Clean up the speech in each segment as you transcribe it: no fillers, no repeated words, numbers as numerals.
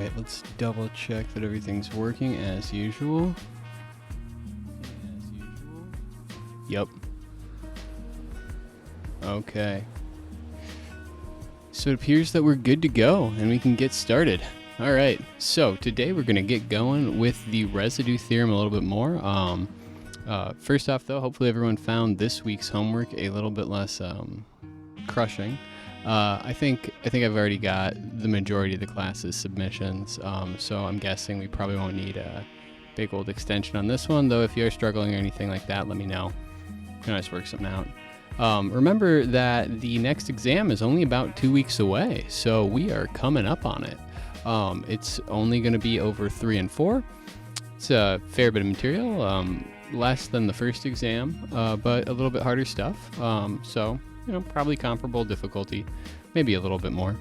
Alright, let's double check that everything's working as usual. Yep. Okay. So it appears that we're good to go and we can get started. Alright, so today we're going to get going with the residue theorem a little bit more. First off though, hopefully everyone found this week's homework a little bit less crushing. I think I've already got the majority of the class's submissions, so I'm guessing we probably won't need a big old extension on this one, though if you're struggling or anything like that, let me know. We can always work something out. Remember that the next exam is only about 2 weeks away, so we are coming up on it. It's only going to be over 3 and 4. It's a fair bit of material, less than the first exam, but a little bit harder stuff, so you know, probably comparable difficulty, maybe a little bit more.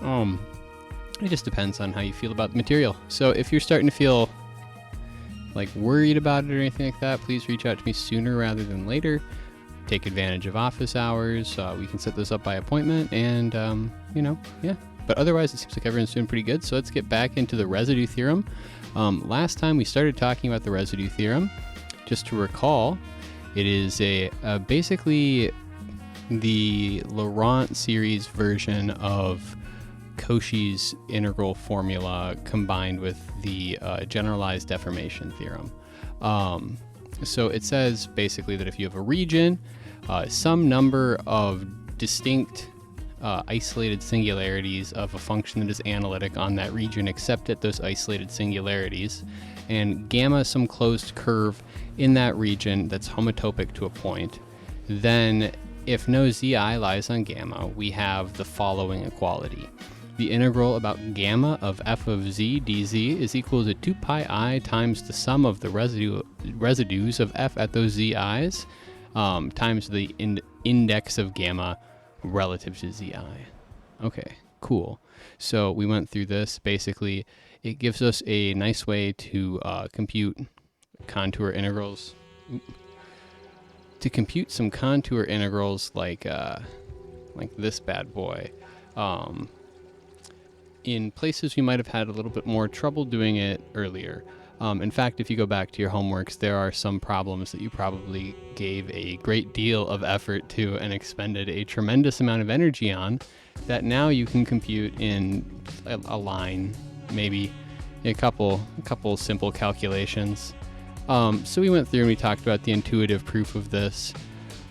It just depends on how you feel about the material. So if you're starting to feel like worried about it or anything like that, please reach out to me sooner rather than later. Take advantage of office hours. We can set this up by appointment and, you know, yeah. But otherwise, it seems like everyone's doing pretty good. So let's get back into the residue theorem. Last time we started talking about the residue theorem. Just to recall, it is basically the Laurent series version of Cauchy's integral formula combined with the generalized deformation theorem. So it says basically that if you have a region, some number of distinct isolated singularities of a function that is analytic on that region except at those isolated singularities, and gamma some closed curve in that region that's homotopic to a point, then if no zi lies on gamma, we have the following equality. The integral about gamma of f of z dz is equal to 2 pi I times the sum of the residues of f at those zi's times the index of gamma relative to zi. Okay, cool. So we went through this. Basically, it gives us a nice way to compute contour integrals. To compute some contour integrals like this bad boy. In places we might have had a little bit more trouble doing it earlier. In fact, if you go back to your homeworks, there are some problems that you probably gave a great deal of effort to and expended a tremendous amount of energy on that now you can compute in a line, maybe a couple simple calculations. So we went through and we talked about the intuitive proof of this.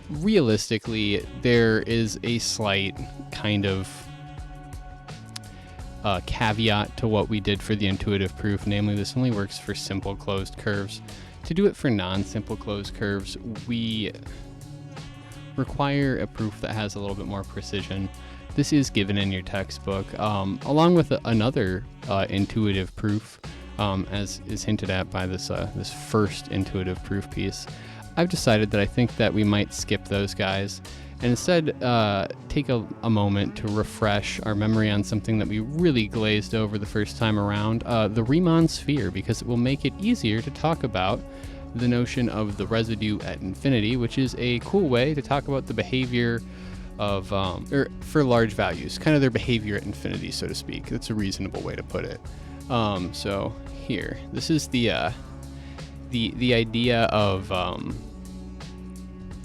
Realistically, there is a slight kind of caveat to what we did for the intuitive proof, namely this only works for simple closed curves. To do it for non-simple closed curves, we require a proof that has a little bit more precision. This is given in your textbook, along with another intuitive proof, as is hinted at by this first intuitive proof piece. I've decided that I think that we might skip those guys and instead take a moment to refresh our memory on something that we really glazed over the first time around, the Riemann sphere, because it will make it easier to talk about the notion of the residue at infinity, which is a cool way to talk about the behavior of, or for large values, kind of their behavior at infinity, so to speak. That's a reasonable way to put it. So here, this is the idea of,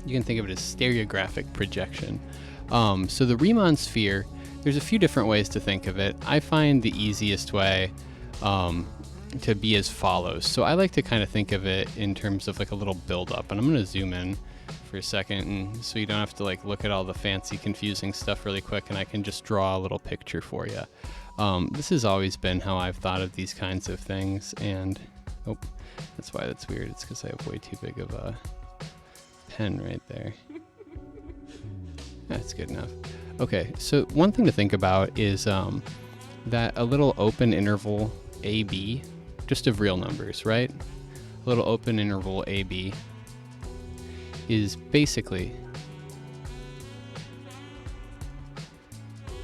you can think of it as stereographic projection. So the Riemann sphere, there's a few different ways to think of it. I find the easiest way to be as follows. So I like to kind of think of it in terms of like a little build-up, and I'm going to zoom in for a second, and so you don't have to like look at all the fancy, confusing stuff really quick, and I can just draw a little picture for you. This has always been how I've thought of these kinds of things, and oh, that's why that's weird. It's because I have way too big of a pen right there. That's good enough. Okay, so one thing to think about is that a little open interval AB, just of real numbers, right? A little open interval AB is basically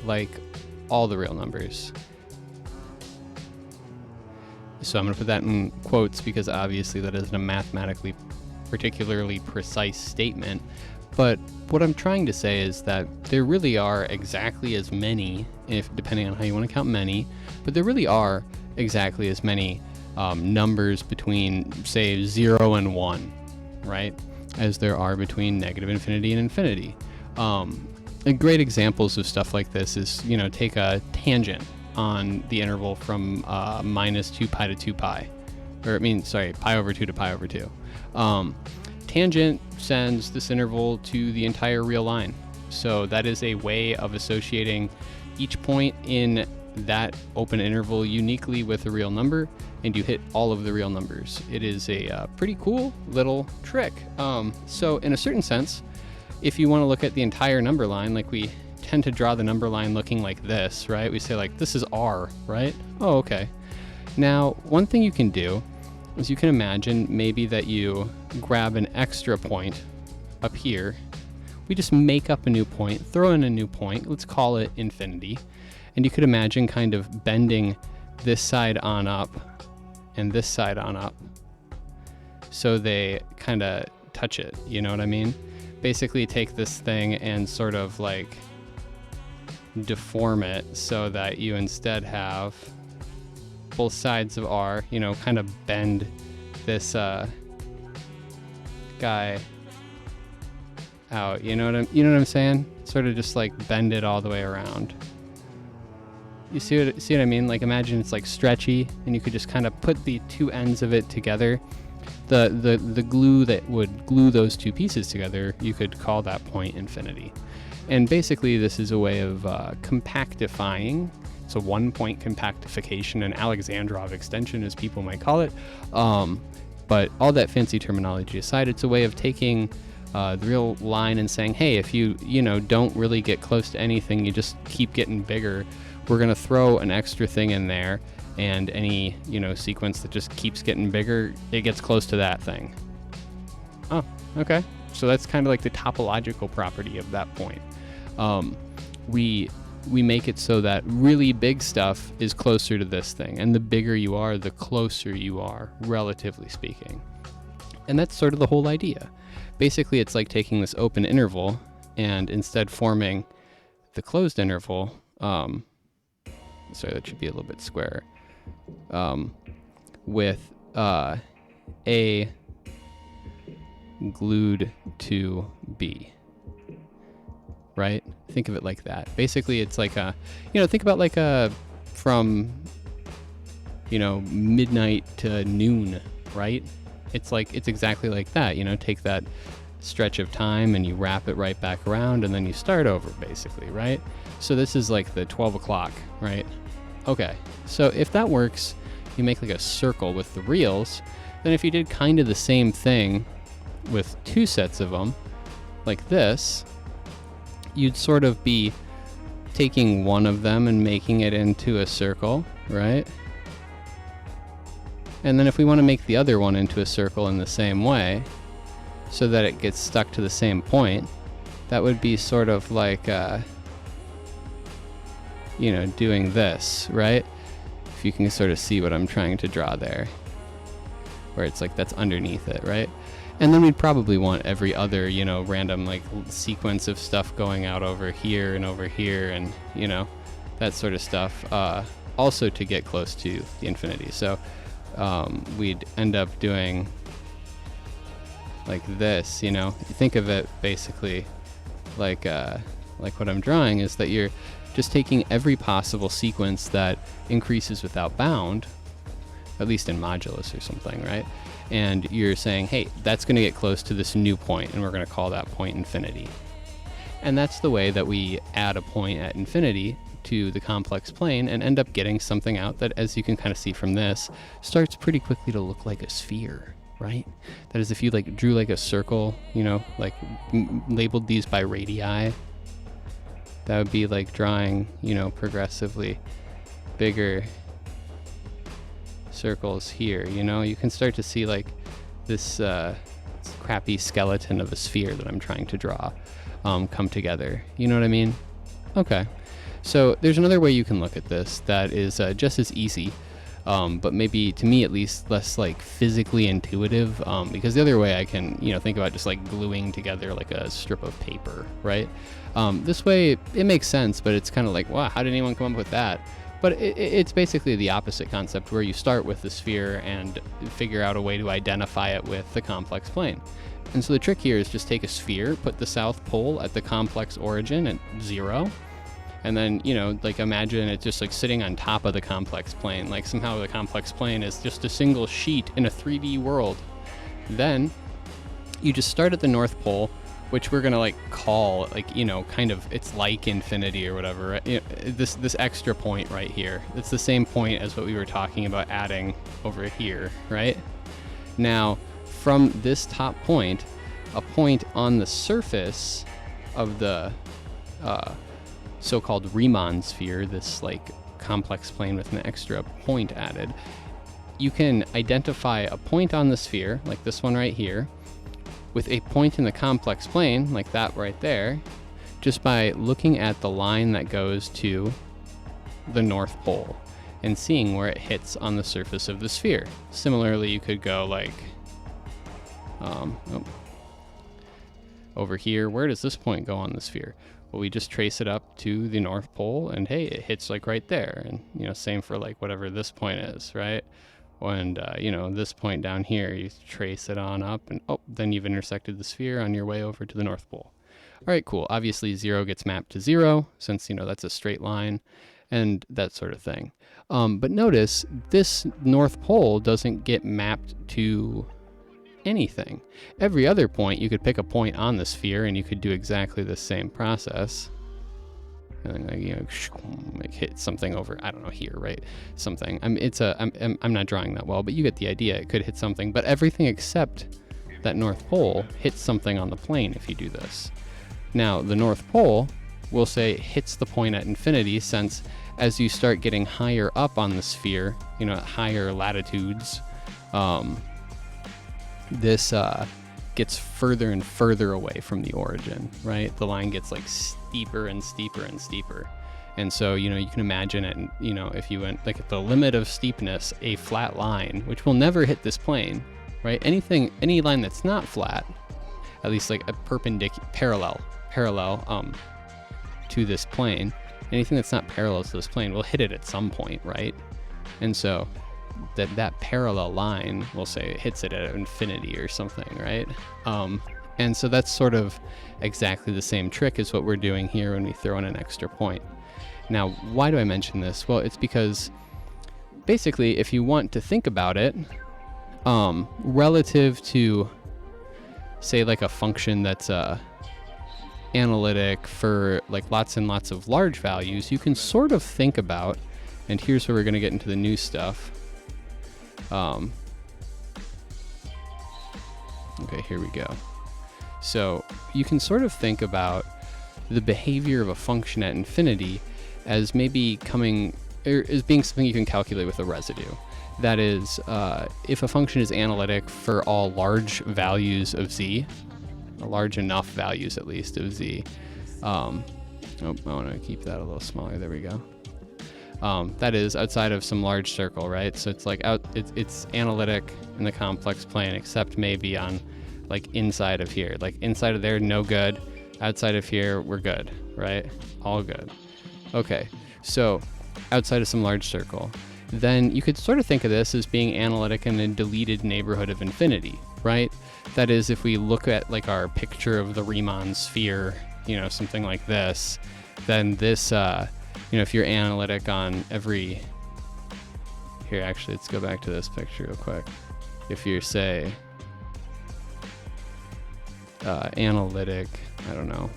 like all the real numbers. So I'm going to put that in quotes because obviously that isn't a mathematically particularly precise statement, but what I'm trying to say is that there really are exactly as many, if depending on how you want to count many, but there really are exactly as many numbers between, say, 0 and 1, right, as there are between negative infinity and infinity. Great examples of stuff like this is, take a tangent on the interval from minus 2 pi to 2 pi. Pi over 2 to pi over 2. Tangent sends this interval to the entire real line. So that is a way of associating each point in that open interval uniquely with a real number, and you hit all of the real numbers. It is a pretty cool little trick. So in a certain sense, if you want to look at the entire number line, like we tend to draw the number line looking like this, right? We say like, this is R, right? Oh, okay. Now, one thing you can do is you can imagine maybe that you grab an extra point up here. We just make up a new point, throw in a new point, let's call it infinity. And you could imagine kind of bending this side on up and this side on up so they kind of touch it, you know what I mean? Basically take this thing and sort of like deform it so that you instead have both sides of R, kind of bend this guy out, you know what I'm saying? Sort of just like bend it all the way around. You see what I mean? Like imagine it's like stretchy, and you could just kind of put the two ends of it together. The glue that would glue those two pieces together, you could call that point infinity. And basically this is a way of compactifying. It's a one-point compactification, an Alexandrov extension as people might call it. But all that fancy terminology aside, it's a way of taking the real line and saying, hey, if you don't really get close to anything, you just keep getting bigger, we're going to throw an extra thing in there, and any sequence that just keeps getting bigger, it gets close to that thing. Oh, okay. So that's kind of like the topological property of that point. We make it so that really big stuff is closer to this thing, and the bigger you are, the closer you are, relatively speaking. And that's sort of the whole idea. Basically, it's like taking this open interval and instead forming the closed interval. Sorry, that should be a little bit squarer. With A glued to B. Right? Think of it like that. Basically, it's like think about like from, midnight to noon, right? It's exactly like that, take that stretch of time and you wrap it right back around and then you start over basically, right? So this is like the 12 o'clock, right? Okay, so if that works, you make like a circle with the reals. Then if you did kind of the same thing with two sets of them, like this, you'd sort of be taking one of them and making it into a circle, right? And then if we want to make the other one into a circle in the same way, so that it gets stuck to the same point, that would be sort of like, doing this, right? If you can sort of see what I'm trying to draw there, where it's like that's underneath it, right? And then we'd probably want every other, random like sequence of stuff going out over here and, that sort of stuff, also to get close to the infinity. So we'd end up doing like this, think of it basically like what I'm drawing is that you're just taking every possible sequence that increases without bound, at least in modulus or something, right? And you're saying, hey, that's going to get close to this new point, and we're going to call that point infinity. And that's the way that we add a point at infinity to the complex plane and end up getting something out that, as you can kind of see from this, starts pretty quickly to look like a sphere, right? That is, if you like drew like a circle, labeled these by radii, that would be like drawing, progressively bigger circles here, you can start to see like this crappy skeleton of a sphere that I'm trying to draw come together. You know what I mean? Okay. So there's another way you can look at this that is just as easy, but maybe to me at least less like physically intuitive, because the other way I can, think about just like gluing together like a strip of paper, right? This way it makes sense, but it's kind of like, wow, how did anyone come up with that? But it's basically the opposite concept, where you start with the sphere and figure out a way to identify it with the complex plane. And so the trick here is just take a sphere, put the south pole at the complex origin at 0, and then, you know, like imagine it just like sitting on top of the complex plane, like somehow the complex plane is just a single sheet in a 3D world. Then you just start at the north pole, which we're gonna like call, like, you know, kind of, it's like infinity or whatever, right? You know, this extra point right here, it's the same point as what we were talking about adding over here, right? Now from this top point, a point on the surface of the so-called Riemann sphere, this like complex plane with an extra point added, you can identify a point on the sphere, like this one right here, with a point in the complex plane, like that right there, just by looking at the line that goes to the North Pole and seeing where it hits on the surface of the sphere. Similarly, you could go like, over here, where does this point go on the sphere? Well, we just trace it up to the North Pole, and hey, it hits like right there. And, you know, same for like whatever this point is, right? And, you know, this point down here, you trace it on up, and then you've intersected the sphere on your way over to the North Pole. All right, cool. Obviously, 0 gets mapped to 0, since, you know, that's a straight line, and that sort of thing. But notice, this North Pole doesn't get mapped to anything. Every other point, you could pick a point on the sphere, and you could do exactly the same process. And then, like, you know, like hit something over, I don't know, here, right? Something. I'm not drawing that well, but you get the idea. It could hit something, but everything except that North Pole hits something on the plane if you do this. Now, the North Pole, we'll say, hits the point at infinity, since as you start getting higher up on the sphere, you know, at higher latitudes, this gets further and further away from the origin, right? The line gets like steeper and steeper and steeper. And so, you know, you can imagine it, you know, if you went like at the limit of steepness, a flat line, which will never hit this plane, right? Any line that's not flat, at least like a parallel to this plane, anything that's not parallel to this plane will hit it at some point, right? And so that parallel line, we'll say, it hits it at infinity or something, right? And so that's sort of exactly the same trick as what we're doing here when we throw in an extra point. Now, why do I mention this? Well, it's because basically, if you want to think about it, relative to, say, like a function that's analytic for like lots and lots of large values, you can sort of think about, and here's where we're going to get into the new stuff. Okay, here we go. So you can sort of think about the behavior of a function at infinity as maybe coming, or as being something you can calculate with a residue. That is, if a function is analytic for all large values of z, large enough values at least of z. I want to keep that a little smaller. There we go. That is outside of some large circle, right? So it's like it's analytic in the complex plane, except maybe on like inside of here. Like inside of there, no good. Outside of here, we're good, right? All good. Okay, so outside of some large circle, then you could sort of think of this as being analytic in a deleted neighborhood of infinity, right? That is, if we look at like our picture of the Riemann sphere, you know, something like this, then this, you know, if you're analytic on every, here, actually, let's go back to this picture real quick. If you're, say, analytic, I don't know,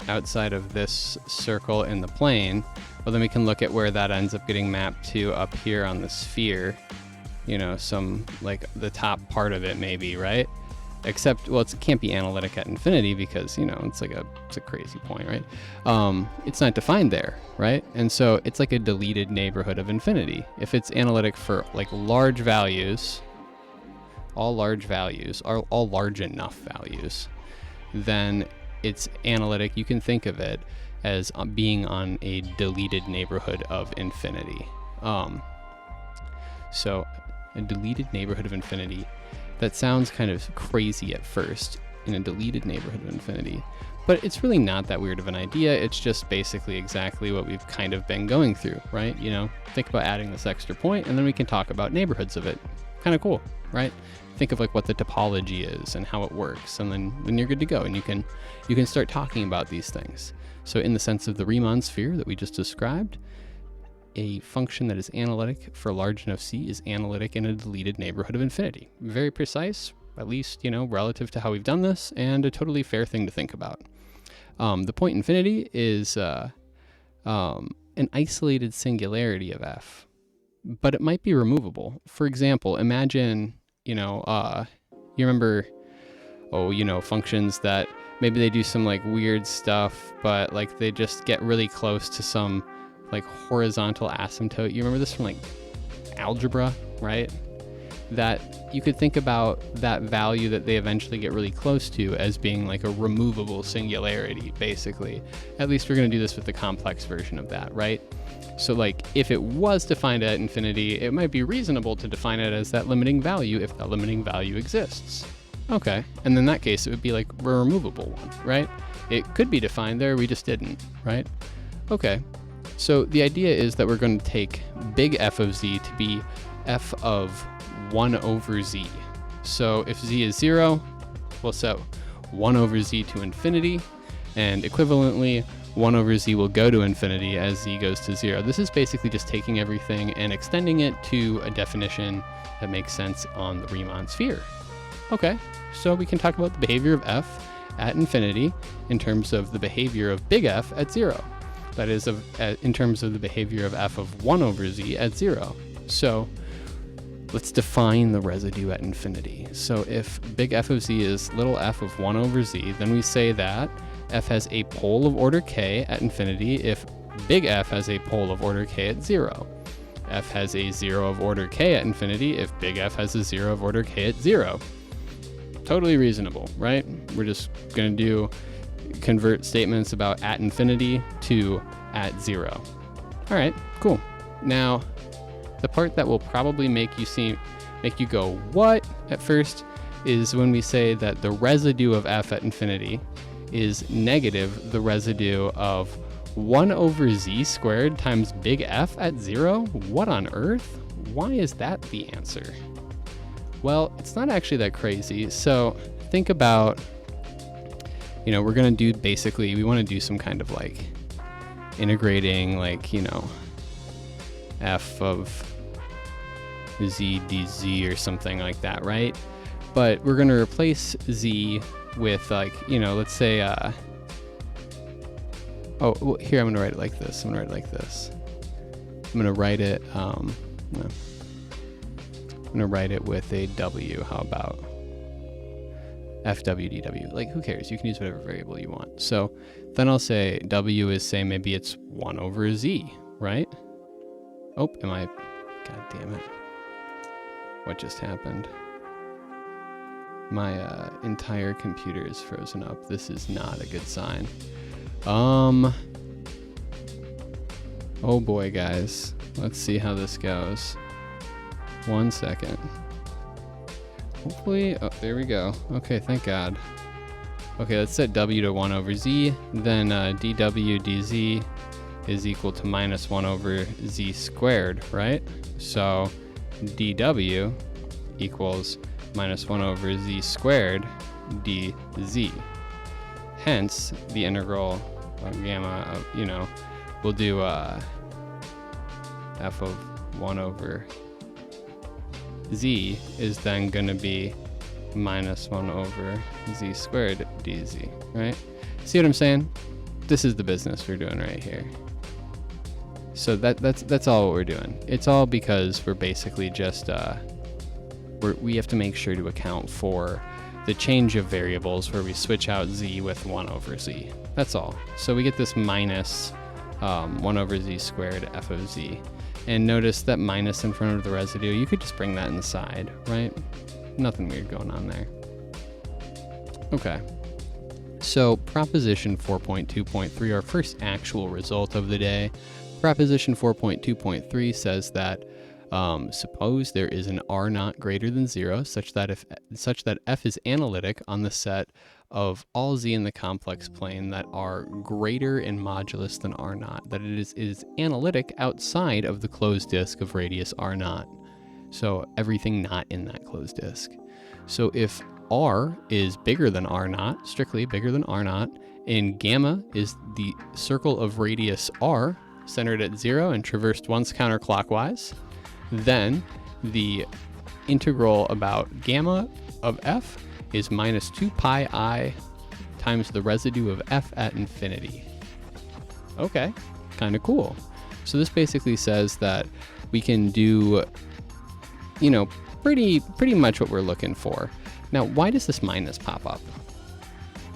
outside of this circle in the plane, well, then we can look at where that ends up getting mapped to up here on the sphere, you know, some, like, the top part of it maybe, right? Except, well, it can't be analytic at infinity because, you know, it's a crazy point, right? It's not defined there, right? And so it's like a deleted neighborhood of infinity. If it's analytic for like large values, all large values, are all large enough values, then it's analytic. You can think of it as being on a deleted neighborhood of infinity. So a deleted neighborhood of infinity. That sounds kind of crazy at first. in a deleted neighborhood of infinity. But it's really not that weird of an idea. It's just basically exactly what we've kind of been going through, right? You know, think about adding this extra point, and then we can talk about neighborhoods of it. Kind of cool, right? Think of like what the topology is and how it works, and then you're good to go, and you can start talking about these things. So in the sense of the Riemann sphere that we just described, a function that is analytic for a large enough C is analytic in a deleted neighborhood of infinity. Very precise, at least, you know, relative to how we've done this, and a totally fair thing to think about. The point infinity is an isolated singularity of f, but it might be removable. For example, imagine, you remember, functions that maybe they do some like weird stuff, but like they just get really close to some like horizontal asymptote. You remember this from like algebra, right? That you could think about that value that they eventually get really close to as being like a removable singularity, basically. At least we're going to do this with the complex version of that, right? So like if it was defined at infinity, it might be reasonable to define it as that limiting value if that limiting value exists. Okay, and in that case, it would be like a removable one, right? It could be defined there, we just didn't, right? Okay, so the idea is that we're going to take big F of z to be f of 1 over z. So if z is 0, we'll set 1 over z to infinity, and equivalently, 1 over z will go to infinity as z goes to 0. This is basically just taking everything and extending it to a definition that makes sense on the Riemann sphere. Okay, so we can talk about the behavior of f at infinity in terms of the behavior of big F at 0. That is, in terms of the behavior of f of 1 over z at 0. So let's define the residue at infinity. So if big F of z is little f of 1 over z, then we say that f has a pole of order k at infinity if big F has a pole of order k at 0. F has a 0 of order k at infinity if big F has a 0 of order k at 0. Totally reasonable, right? We're just going to convert statements about at infinity to at 0. All right, cool. Now, the part that will probably make you go, what, at first, is when we say that the residue of f at infinity is negative the residue of 1 over z squared times big F at 0? What on earth? Why is that the answer? Well, it's not actually that crazy. So think about, we're going to do basically, we want to do some kind of like integrating like, f of z dz or something like that, right? But we're going to replace z with like, let's say, here, I'm going to write it like this. I'm going to write it, no. I'm going to write it with a w. How about fwdw? Like, who cares? You can use whatever variable you want. So then I'll say w is, say, maybe it's 1 over z, right? Oh, God damn it. What just happened? My entire computer is frozen up. This is not a good sign. Oh boy, guys. Let's see how this goes. 1 second. Hopefully, oh, there we go. Okay, thank God. Okay, let's set w to 1 over z. Then dw dz is equal to minus 1 over z squared, right? So dw equals minus 1 over z squared dz. Hence, the integral of gamma of, we'll do f of 1 over z is then going to be minus 1 over z squared dz, right? See what I'm saying? This is the business we're doing right here. So that's all what we're doing. It's all because we're basically just we have to make sure to account for the change of variables where we switch out z with 1 over z. That's all. So we get this minus 1 over z squared f of z. And notice that minus in front of the residue, you could just bring that inside, right? Nothing weird going on there. Okay. So proposition 4.2.3, our first actual result of the day. Proposition 4.2.3 says that Suppose there is an R naught greater than 0, such that f is analytic on the set of all z in the complex plane that are greater in modulus than R naught, that it is analytic outside of the closed disk of radius R naught. So everything not in that closed disk. So if R is bigger than R naught, strictly bigger than R naught, and gamma is the circle of radius R centered at 0 and traversed once counterclockwise, then the integral about gamma of f is minus 2 pi I times the residue of f at infinity. Okay, kind of cool. So this basically says that we can do, you know, pretty much what we're looking for. Now, why does this minus pop up?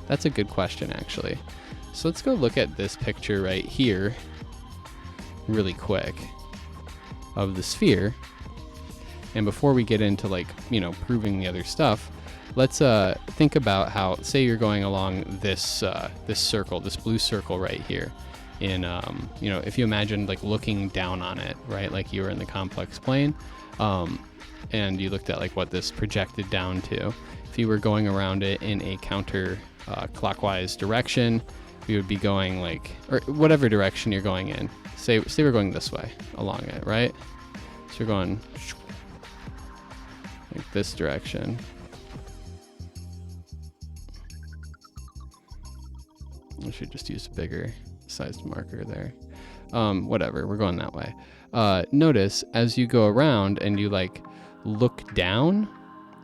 That's a good question, actually. So let's go look at this picture right here really quick of the sphere. And before we get into, like, you know, proving the other stuff, let's think about how, say you're going along this this circle, this blue circle right here. In, you know, if you imagine like looking down on it, right? Like you were in the complex plane, and you looked at like what this projected down to. If you were going around it in a counter clockwise direction, we would be going like, or whatever direction you're going in. Say we're going this way along it, right? So you're going like this direction. I should just use a bigger sized marker there. Whatever, we're going that way. Notice as you go around and you like look down,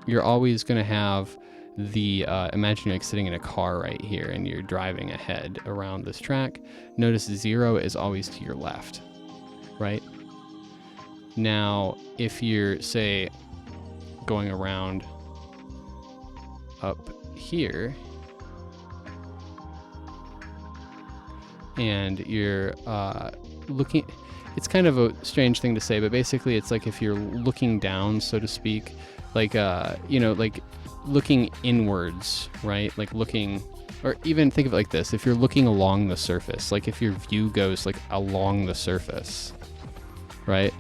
you're always going to have the, imagine you're like sitting in a car right here and you're driving ahead around this track. Notice 0 is always to your left, right? Now, if you're, say, going around up here, and you're looking, it's kind of a strange thing to say, but basically it's like if you're looking down, so to speak, like, you know, like looking inwards, right? Like looking, or even think of it like this, if you're looking along the surface, like if your view goes like along the surface, right?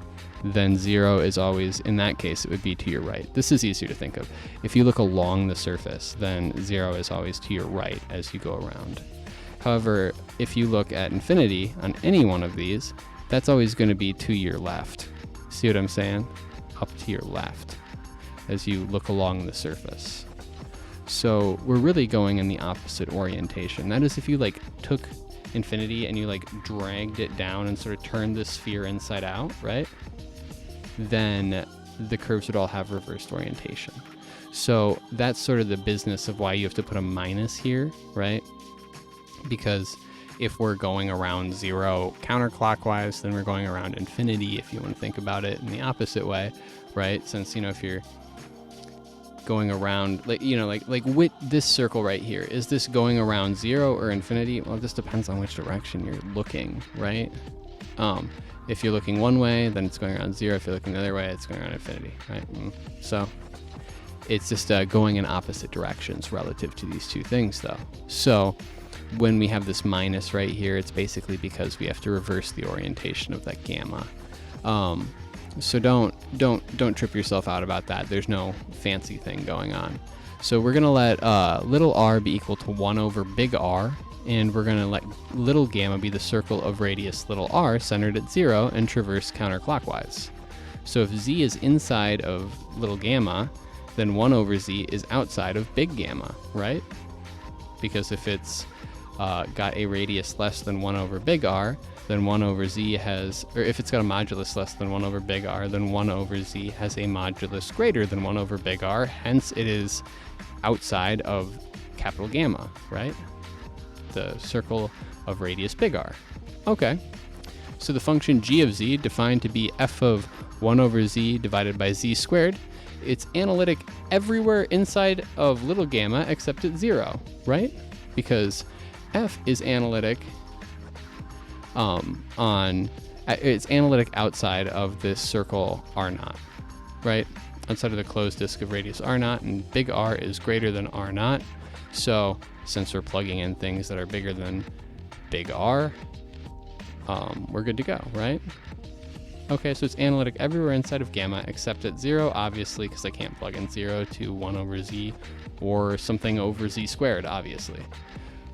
Then 0 is always, in that case, it would be to your right. This is easier to think of. If you look along the surface, then 0 is always to your right as you go around. However, if you look at infinity on any one of these, that's always going to be to your left. See what I'm saying? Up to your left as you look along the surface. So we're really going in the opposite orientation. That is, if you like took infinity and you like dragged it down and sort of turned the sphere inside out, right? Then the curves would all have reversed orientation. So that's sort of the business of why you have to put a minus here, right? Because if we're going around 0 counterclockwise, then we're going around infinity, if you want to think about it in the opposite way, right? Since, you know, if you're going around, like, you know, like with this circle right here, is this going around 0 or infinity? Well, it just depends on which direction you're looking, right? If you're looking one way, then it's going around 0. If you're looking the other way, it's going around infinity, right? So it's just going in opposite directions relative to these two things, though. So when we have this minus right here, it's basically because we have to reverse the orientation of that gamma. So don't trip yourself out about that. There's no fancy thing going on. So we're gonna let little r be equal to 1 over big R, and we're gonna let little gamma be the circle of radius little r centered at 0 and traverse counterclockwise. So if z is inside of little gamma, then 1 over z is outside of big gamma, right? Because if it's got a radius less than 1 over big R, then 1 over z has, or if it's got a modulus less than 1 over big R, then 1 over z has a modulus greater than 1 over big R, hence it is outside of capital gamma, right? The circle of radius big R. Okay, so the function g of z, defined to be f of 1 over z divided by z squared, it's analytic everywhere inside of little gamma except at 0, right? Because f is analytic it's analytic outside of this circle R naught, right? Outside of the closed disk of radius R naught, and big R is greater than R naught. So since we're plugging in things that are bigger than big R, we're good to go, right? Okay, so it's analytic everywhere inside of gamma except at 0, obviously, because I can't plug in 0 to 1 over z or something over z squared, obviously.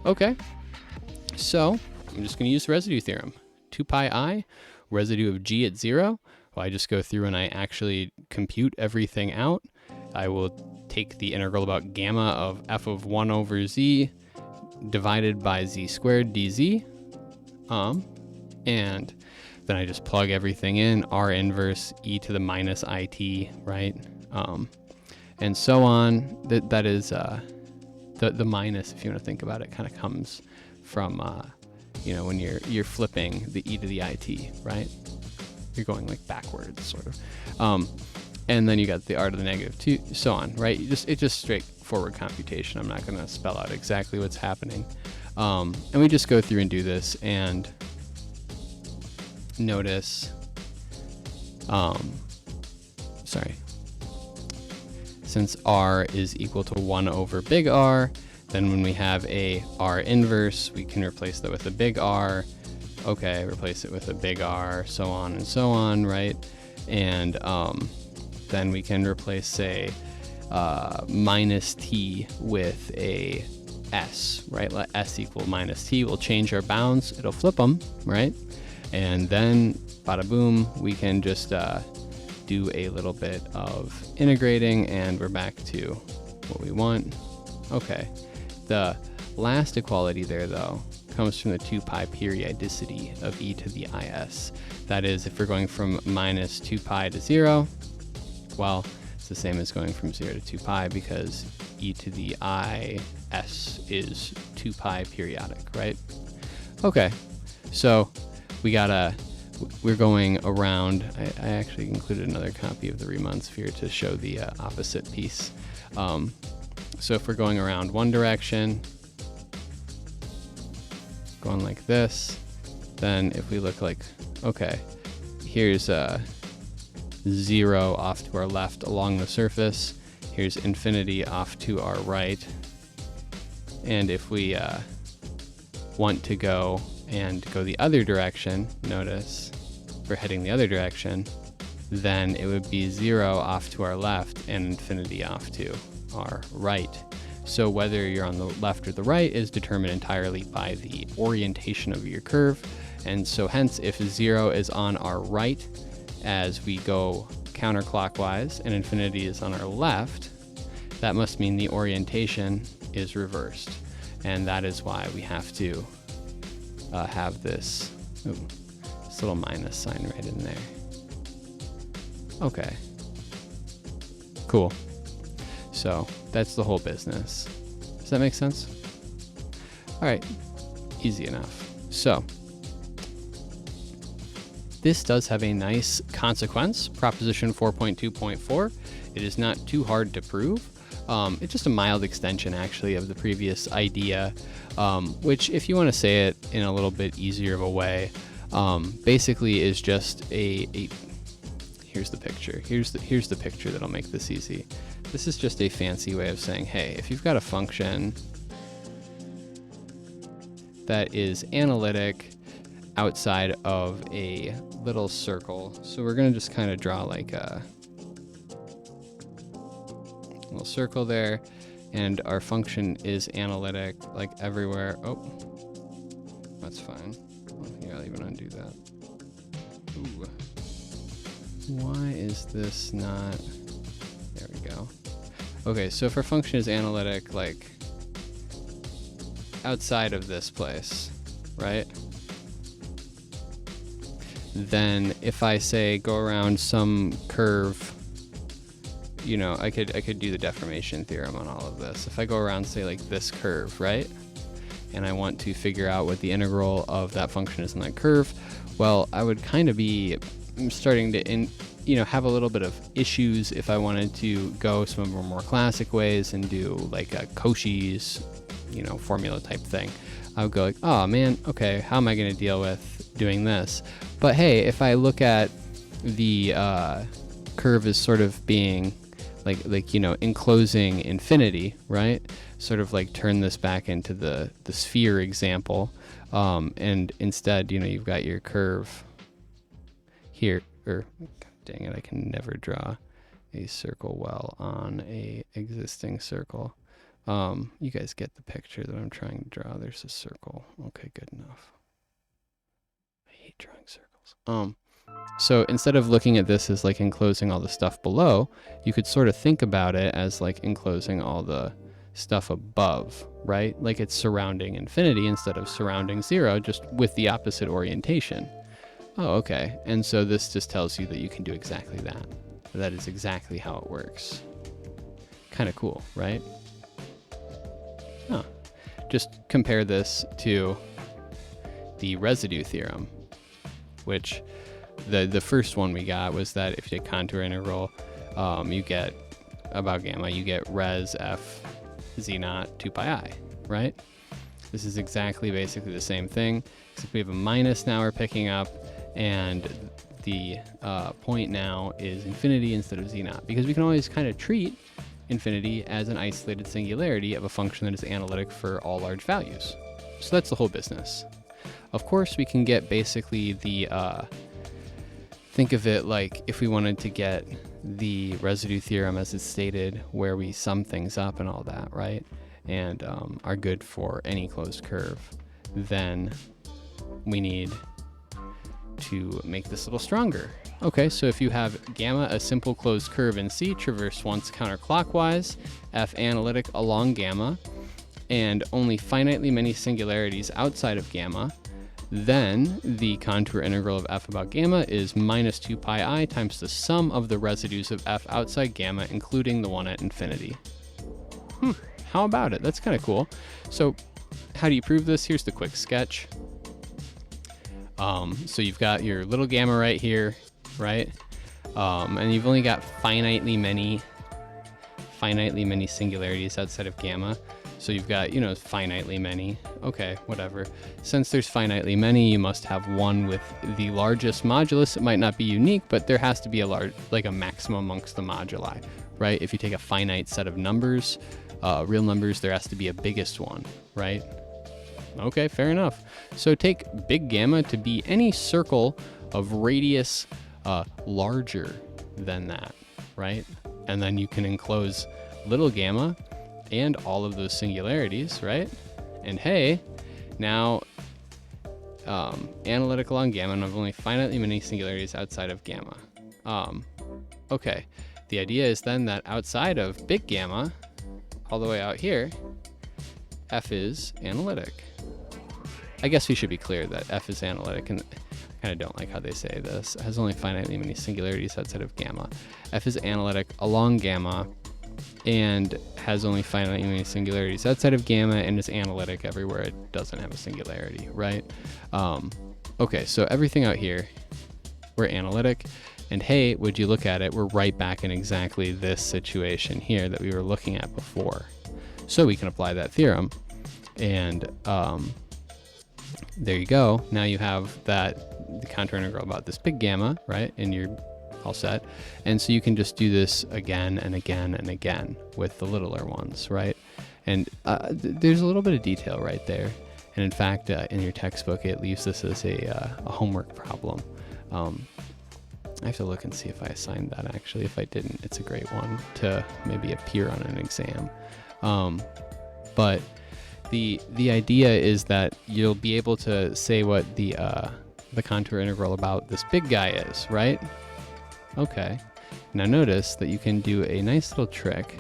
Okay, so I'm just going to use the residue theorem. 2 pi I, residue of g at 0. Well, I just go through and I actually compute everything out. I will take the integral about gamma of f of 1 over z divided by z squared dz. And then I just plug everything in, r inverse e to the minus it, right? And so on. That is the minus, if you want to think about it, kind of comes from you know, when you're flipping the e to the it, right? You're going like backwards, sort of. And then you got the r to the negative 2, so on, right? It's just straightforward computation. I'm not going to spell out exactly what's happening. And we just go through and do this and notice, sorry, since r is equal to 1 over big R, then when we have a r inverse, we can replace that with a big R. Okay, replace it with a big R, so on and so on, right? And then we can replace, say, minus t with a s, right? Let s equal minus t. We'll change our bounds. It'll flip them, right? And then, bada boom, we can just do a little bit of integrating, and we're back to what we want. Okay. The last equality there, though, comes from the 2 pi periodicity of e to the is. That is, if we're going from minus 2 pi to 0, well, it's the same as going from 0 to 2 pi because e to the is is 2 pi periodic, right? Okay, so we're going around. I actually included another copy of the Riemann sphere to show the opposite piece. So if we're going around one direction, going like this, then if we look like, okay, here's 0 off to our left along the surface, here's infinity off to our right, and if we want to go the other direction, notice we're heading the other direction, then it would be 0 off to our left and infinity off to our right. So whether you're on the left or the right is determined entirely by the orientation of your curve. And so hence, if 0 is on our right as we go counterclockwise and infinity is on our left, that must mean the orientation is reversed. And that is why we have to have this little minus sign right in there. Okay, cool. So that's the whole business. Does that make sense? All right, easy enough. So this does have a nice consequence, proposition 4.2.4. It is not too hard to prove. It's just a mild extension, actually, of the previous idea, which, if you want to say it in a little bit easier of a way, basically is just here's the picture. Here's the picture that'll make this easy. This is just a fancy way of saying, hey, if you've got a function that is analytic outside of a little circle, so we're going to just kind of draw like a little circle there, and our function is analytic like everywhere. Oh, that's fine. Well, yeah, I'll even undo that. Ooh. Why is this not? There we go. Okay, so if our function is analytic, like outside of this place, right? Then if I say go around some curve, you know, I could do the deformation theorem on all of this. If I go around, say, like this curve, right? And I want to figure out what the integral of that function is in that curve, well, I would kind of be starting to have a little bit of issues if I wanted to go some of the more classic ways and do like a Cauchy's, formula type thing. I would go like, oh man, okay, how am I going to deal with doing this? But hey, if I look at the curve as sort of being like enclosing infinity, right? Sort of like turn this back into the sphere example, and instead, you've got your curve here. or dang it, I can never draw a circle well on a existing circle. You guys get the picture that I'm trying to draw. There's a circle. Okay, good enough. I hate drawing circles. So instead of looking at this as like enclosing all the stuff below, you could sort of think about it as like enclosing all the stuff above, right? Like it's surrounding infinity instead of surrounding zero, just with the opposite orientation. Oh, okay. And so this just tells you that you can do exactly that. That is exactly how it works. Kind of cool, right? Huh. Just compare this to the residue theorem, which the first one we got was that if you take contour integral, you get about gamma, you get res f z naught 2 pi I, right? This is exactly basically the same thing, except we have a minus now we're picking up, and the point now is infinity instead of z naught, because we can always kind of treat infinity as an isolated singularity of a function that is analytic for all large values. So that's the whole business. Of course, we can get basically the, think of it like if we wanted to get the residue theorem as it's stated, where we sum things up and all that, right? And are good for any closed curve, then we need to make this a little stronger. Okay, so if you have gamma, a simple closed curve in C, traverse once counterclockwise, f analytic along gamma, and only finitely many singularities outside of gamma, then the contour integral of f about gamma is minus 2 pi I times the sum of the residues of f outside gamma, including the one at infinity. How about it? That's kind of cool. So how do you prove this? Here's the quick sketch. So you've got your little gamma right here, right? And you've only got finitely many singularities outside of gamma. So you've got, finitely many. Okay, whatever. Since there's finitely many, you must have one with the largest modulus. It might not be unique, but there has to be a maximum amongst the moduli, right? If you take a finite set of numbers, real numbers, there has to be a biggest one, right? Okay, fair enough. So take big gamma to be any circle of radius larger than that, right? And then you can enclose little gamma and all of those singularities, right? And hey, now analytic along gamma, and I've only finitely many singularities outside of gamma. Okay, the idea is then that outside of big gamma, all the way out here, f is analytic. I guess we should be clear that f is analytic, and I kind of don't like how they say this. It has only finitely many singularities outside of gamma. F is analytic along gamma and has only finitely many singularities outside of gamma, and is analytic everywhere it doesn't have a singularity, right? Okay, so everything out here, we're analytic, and hey, would you look at it, we're right back in exactly this situation here that we were looking at before. So we can apply that theorem, and there you go. Now you have the contour integral about this big gamma, right? And you're all set. And so you can just do this again and again and again with the littler ones, right? And there's a little bit of detail right there. And in fact, in your textbook, it leaves this as a homework problem. I have to look and see if I assigned that actually. If I didn't, it's a great one to maybe appear on an exam. But the idea is that you'll be able to say what the contour integral about this big guy is, right? Okay. Now notice that you can do a nice little trick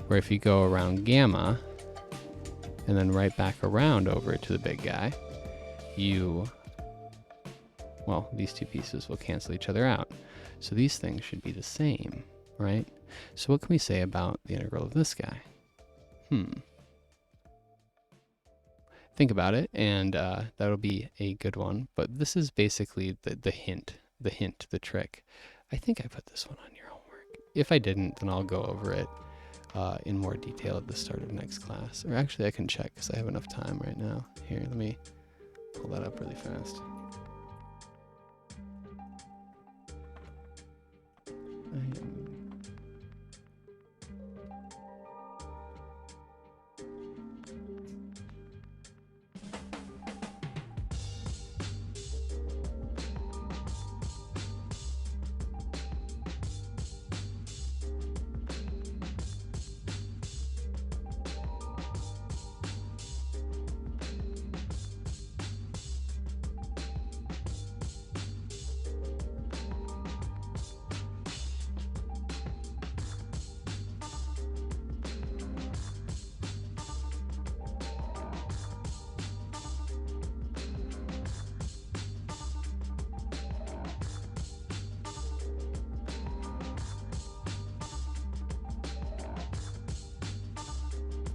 where if you go around gamma and then right back around over to the big guy, well, these two pieces will cancel each other out. So these things should be the same, right? So what can we say about the integral of this guy? Think about it, and that'll be a good one. But this is basically the hint, the trick. I think I put this one on your homework. If I didn't, then I'll go over it in more detail at the start of next class. Or actually, I can check because I have enough time right now. Here, let me pull that up really fast.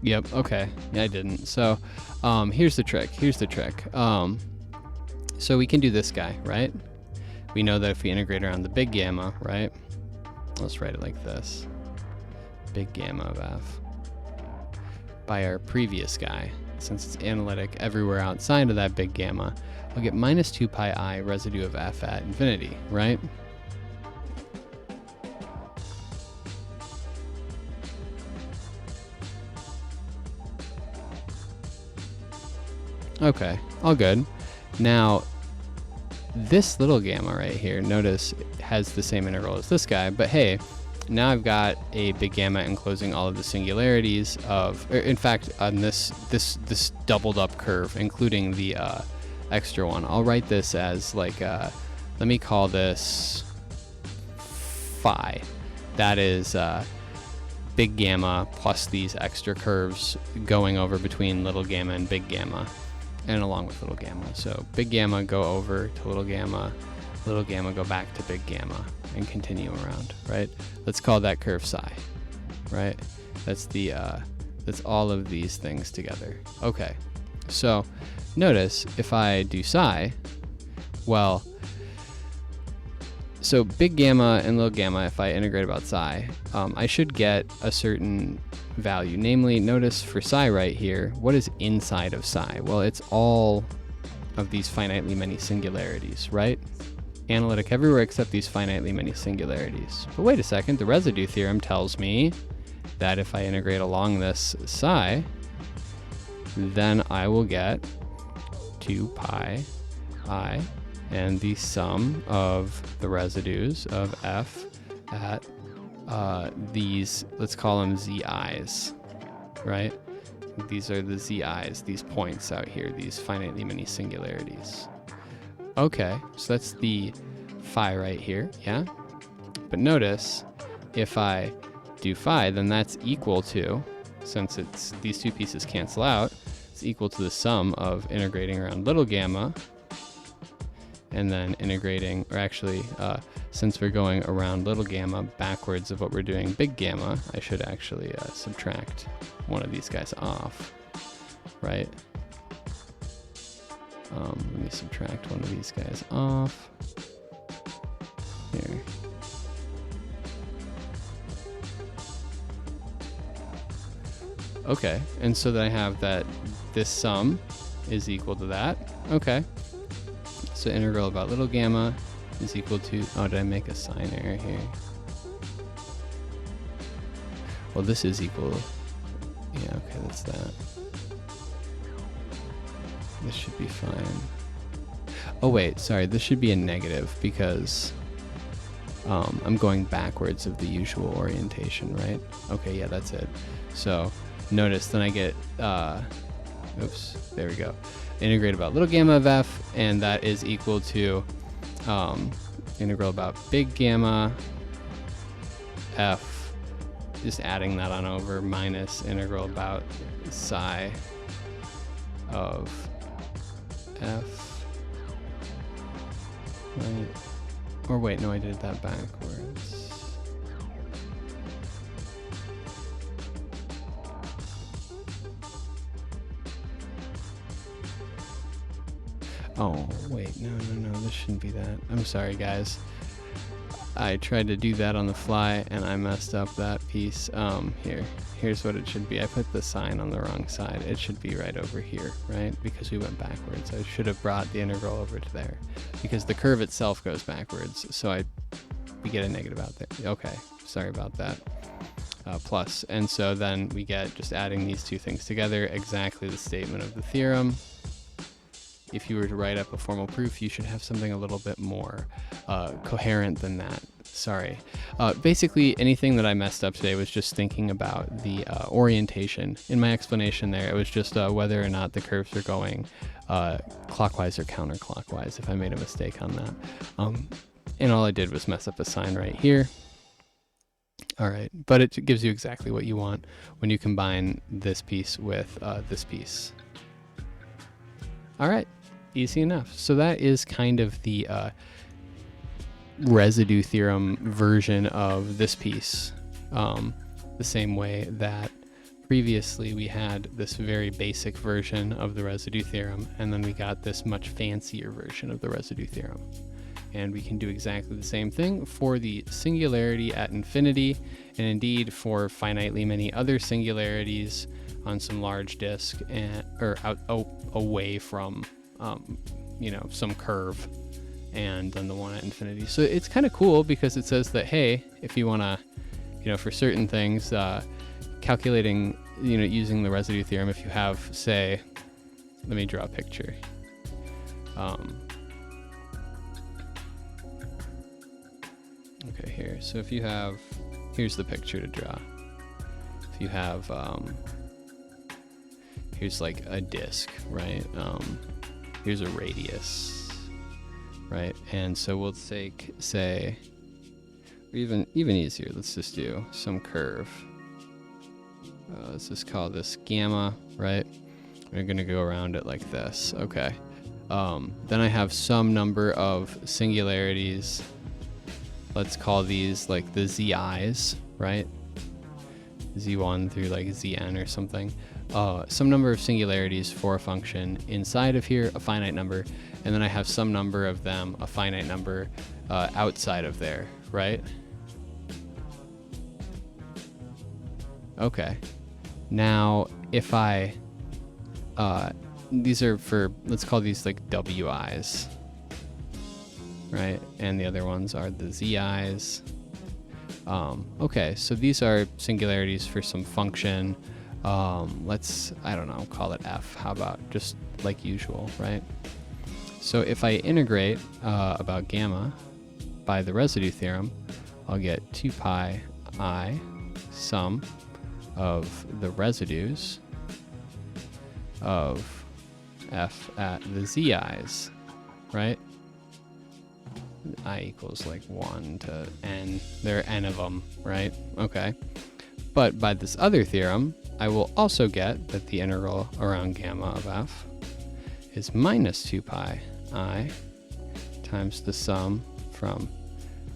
Yep. Okay. Yeah, I didn't. So here's the trick. So we can do this guy, right? We know that if we integrate around the big gamma, right? Let's write it like this. Big gamma of f by our previous guy. Since it's analytic everywhere outside of that big gamma, I'll get minus 2 pi I residue of f at infinity, right? Okay, all good. Now, this little gamma right here, notice it has the same integral as this guy, but hey, now I've got a big gamma enclosing all of the singularities of, or in fact, on this doubled up curve, including the extra one. I'll write this as like, let me call this phi. That is big gamma plus these extra curves going over between little gamma and big gamma, and along with little gamma. So big gamma go over to little gamma go back to big gamma, and continue around, right? Let's call that curve psi, right? That's the that's all of these things together. Okay, so notice if I do psi, well, so big gamma and little gamma, if I integrate about psi, I should get a certain value. Namely, notice for psi right here, what is inside of psi? Well, it's all of these finitely many singularities, right? Analytic everywhere except these finitely many singularities. But wait a second, the residue theorem tells me that if I integrate along this psi, then I will get 2 pi I and the sum of the residues of f at these, let's call them zi's, right? These are the zi's, these points out here, these finitely many singularities. Okay, so that's the phi right here, yeah? But notice, if I do phi, then that's equal to, since it's these two pieces cancel out, it's equal to the sum of integrating around little gamma, and then integrating, or actually, since we're going around little gamma backwards of what we're doing big gamma, I should actually subtract one of these guys off, right? Let me subtract one of these guys off. Here. Okay, and so then I have that this sum is equal to that. Okay. So integral about little gamma is equal to, oh, did I make a sign error here? Well, this is equal, yeah, okay, that's that. This should be fine. Oh wait, sorry, this should be a negative because I'm going backwards of the usual orientation, right? Okay, yeah, that's it. So notice then I get, oops, there we go. Integrate about little gamma of f, and that is equal to integral about big gamma f, just adding that on over, minus integral about psi of f, right? Or wait, no, I did that backwards. Oh, wait, no, this shouldn't be that. I'm sorry, guys. I tried to do that on the fly, and I messed up that piece. Here's what it should be. I put the sign on the wrong side. It should be right over here, right? Because we went backwards. I should have brought the integral over to there. Because the curve itself goes backwards, so we get a negative out there. Okay, sorry about that. Plus, and so then we get, just adding these two things together, exactly the statement of the theorem. If you were to write up a formal proof, you should have something a little bit more coherent than that. Sorry. Basically, anything that I messed up today was just thinking about the orientation. In my explanation there, it was just whether or not the curves are going clockwise or counterclockwise, if I made a mistake on that. And all I did was mess up a sign right here. All right, but it gives you exactly what you want when you combine this piece with this piece. All right. Easy enough. So that is kind of the residue theorem version of this piece. The same way that previously we had this very basic version of the residue theorem, and then we got this much fancier version of the residue theorem. And we can do exactly the same thing for the singularity at infinity, and indeed for finitely many other singularities on some large disk, and away from some curve, and then the one at infinity. So it's kind of cool because it says that, hey, if you want to, for certain things, calculating, using the residue theorem, if you have, say, let me draw a picture. Okay, here. So if you have, here's the picture to draw. If you have, here's like a disk, right? Here's a radius, right? And so we'll take, say, or even easier, let's just do some curve. Let's just call this gamma, right? We're gonna go around it like this, okay. Then I have some number of singularities. Let's call these like the zi's, right? Z1 through like Zn or something. Some number of singularities for a function inside of here, a finite number, and then I have some number of them, a finite number, outside of there, right? Okay. Now, if I, these are for, let's call these like wi's, right? And the other ones are the zi's. Okay, so these are singularities for some function. Let's, I don't know, call it f. How about just like usual, right? So if I integrate about gamma by the residue theorem, I'll get 2 pi I sum of the residues of f at the zi's, right? I equals like 1 to n. There are n of them, right? Okay. But by this other theorem, I will also get that the integral around gamma of f is minus 2 pi I times the sum from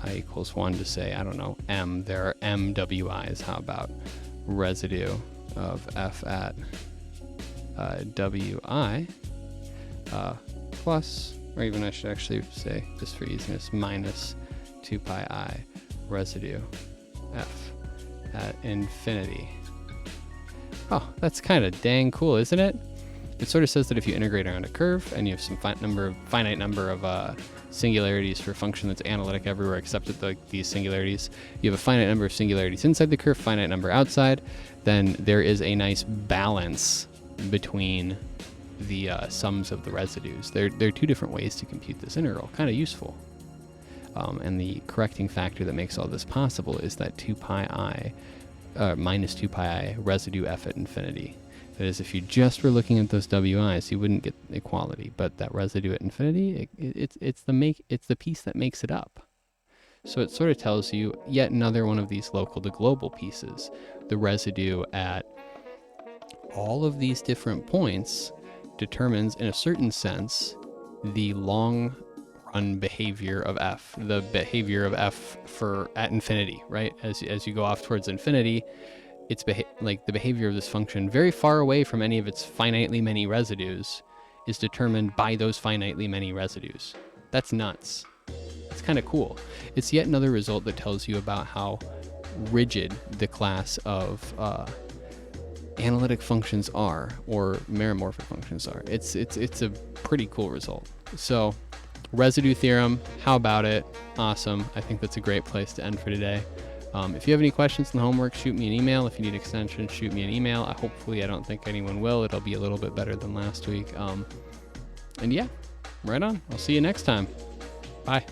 I equals 1 to, say, I don't know, m. There are m wi's. How about residue of f at wi plus, or even I should actually say, just for easiness, minus 2 pi I residue f at infinity. Oh, that's kind of dang cool, isn't it? It sort of says that if you integrate around a curve and you have some finite number of singularities for a function that's analytic everywhere except at these singularities, you have a finite number of singularities inside the curve, finite number outside, then there is a nice balance between the sums of the residues. There are two different ways to compute this integral. Kind of useful. And the correcting factor that makes all this possible is that 2 pi I, minus 2 pi I residue f at infinity. That is, if you just were looking at those wi's, you wouldn't get equality. But that residue at infinity, it's the piece that makes it up. So it sort of tells you yet another one of these local to global pieces. The residue at all of these different points determines, in a certain sense, the long-run behavior of f, the behavior of f for at infinity, right? As you go off towards infinity, it's like the behavior of this function very far away from any of its finitely many residues is determined by those finitely many residues. That's nuts. It's kind of cool. It's yet another result that tells you about how rigid the class of analytic functions are, or meromorphic functions are. It's a pretty cool result. So, residue theorem, how about it? Awesome. I think that's a great place to end for today. If you have any questions in the homework, shoot me an email. If you need extensions, shoot me an email. Hopefully, I don't think anyone will. It'll be a little bit better than last week. And yeah, right on. I'll see you next time. Bye.